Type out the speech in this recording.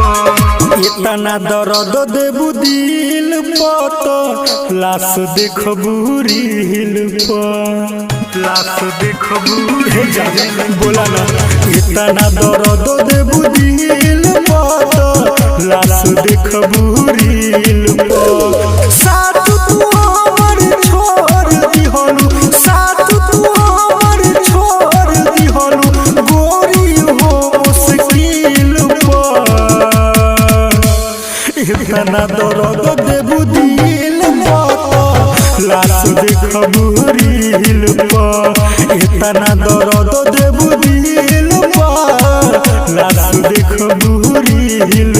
इतना दर्द देबू दिल पत लाश देखबू रील पर लाश देखबू बोला ना इतना दर्द देबू दिल पत लाश देखबू रील पर साथ तू हमर छोड़ दिहनु साथ तू हमर छोड़ दिहनु गोरी हो मुश्किल पर इतना दर्द देबू दिल पर लाश देखबू रील पर इतना दर्द देबू दिल पर लाश देखबू रील